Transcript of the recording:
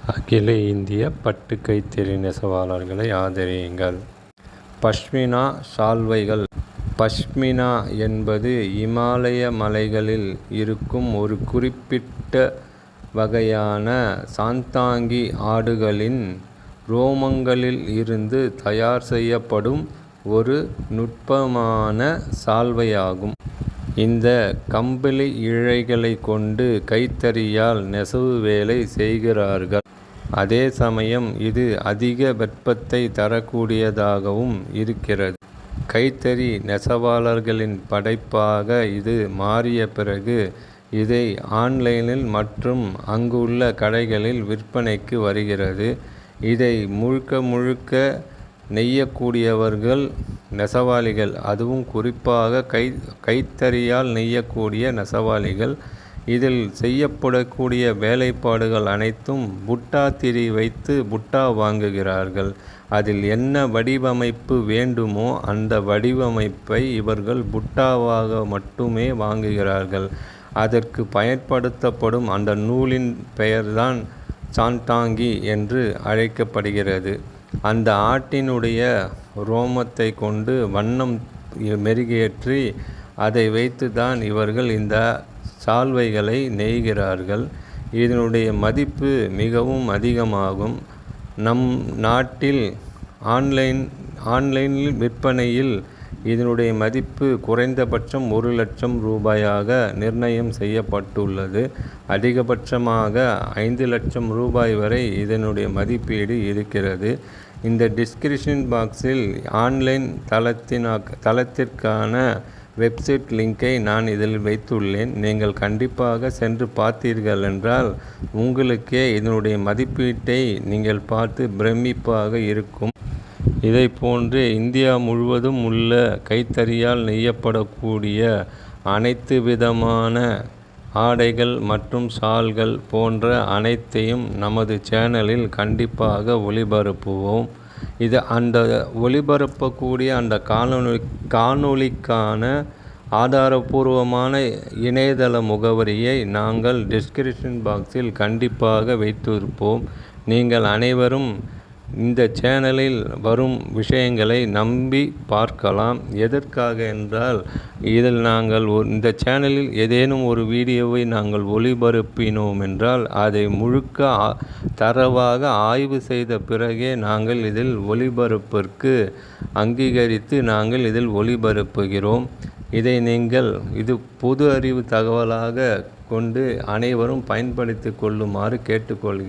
அகில இந்திய பட்டு கைத்தறி நெசவாளர்களை ஆதரியுங்கள். பஷ்மினா சால்வைகள். பஷ்மினா என்பது இமாலய மலைகளில் இருக்கும் ஒரு குறிப்பிட்ட வகையான சாந்தாங்கி ஆடுகளின் ரோமங்களில் இருந்து தயார் செய்யப்படும் ஒரு நுட்பமான சால்வையாகும். இந்த கம்பளி இழைகளை கொண்டு கைத்தறியால் நெசவு வேலை செய்கிறார்கள். அதே சமயம் இது அதிக வெப்பத்தை தரக்கூடியதாகவும் இருக்கிறது. கைத்தறி நெசவாளர்களின் படைப்பாக இது மாறிய பிறகு இதை ஆன்லைனில் மற்றும் அங்குள்ள கடைகளில் விற்பனைக்கு வருகிறது. இதை முழுக்க நெய்யக்கூடியவர்கள் நெசவாளிகள். அதுவும் குறிப்பாக கைத்தறியால் நெய்யக்கூடிய நெசவாளிகள். இதில் செய்யப்படக்கூடிய வேலைப்பாடுகள் அனைத்தும் புட்டா திரி வைத்து புட்டா வாங்குகிறார்கள். அதில் என்ன வடிவமைப்பு வேண்டுமோ அந்த வடிவமைப்பை இவர்கள் புட்டாவாக மட்டுமே வாங்குகிறார்கள். அதற்கு பயன்படுத்தப்படும் அந்த நூலின் பெயர்தான் சாந்தாங்கி என்று அழைக்கப்படுகிறது. அந்த ஆட்டினுடைய ரோமத்தை கொண்டு வண்ணம் மெருகேற்றி அதை வைத்து தான் இவர்கள் இந்த சால்வைகளை நெய்கிறார்கள். இதனுடைய மதிப்பு மிகவும் அதிகமாகும். நம் நாட்டில் ஆன்லைனில் விற்பனையில் இதனுடைய மதிப்பு குறைந்தபட்சம் 1 லட்சம் ரூபாயாக நிர்ணயம் செய்யப்பட்டுள்ளது. அதிகபட்சமாக 5 லட்சம் ரூபாய் வரை இதனுடைய மதிப்பீடு இருக்கிறது. இந்த டிஸ்கிரிப்ஷன் பாக்ஸில் ஆன்லைன் தளத்திற்கான வெப்சைட் லிங்கை நான் இதில் வைத்துள்ளேன். நீங்கள் கண்டிப்பாக சென்று பார்த்தீர்கள் என்றால் உங்களுக்கே இதனுடைய மதிப்பீட்டை நீங்கள் பார்த்து பிரமிப்பாக இருக்கும். இதை போன்று இந்தியா முழுவதும் உள்ள கைத்தறியால் நெய்யப்படக்கூடிய அனைத்து விதமான ஆடைகள் மற்றும் ஷால்கள் போன்ற அனைத்தையும் நமது சேனலில் கண்டிப்பாக ஒளிபரப்புவோம். அந்த ஒளிபரப்பக்கூடிய அந்த காணொளிக்கான ஆதாரபூர்வமான இணையதள முகவரியை நாங்கள் டிஸ்கிரிப்ஷன் பாக்ஸில் கண்டிப்பாக வைத்திருப்போம். நீங்கள் அனைவரும் இந்த சேனலில் வரும் விஷயங்களை நம்பி பார்க்கலாம். எதற்காக என்றால் இதில் நாங்கள் இந்த சேனலில் ஏதேனும் ஒரு வீடியோவை நாங்கள் ஒளிபரப்பினோம் என்றால் அதை முழுக்க தரவாக ஆய்வு செய்த பிறகே நாங்கள் இதில் ஒளிபரப்பிற்கு அங்கீகரித்து நாங்கள் இதில் ஒளிபரப்புகிறோம். இதை நீங்கள் இது பொது அறிவு தகவலாக கொண்டு அனைவரும் பயன்படுத்தி கொள்ளுமாறு கேட்டுக்கொள்கிறேன்.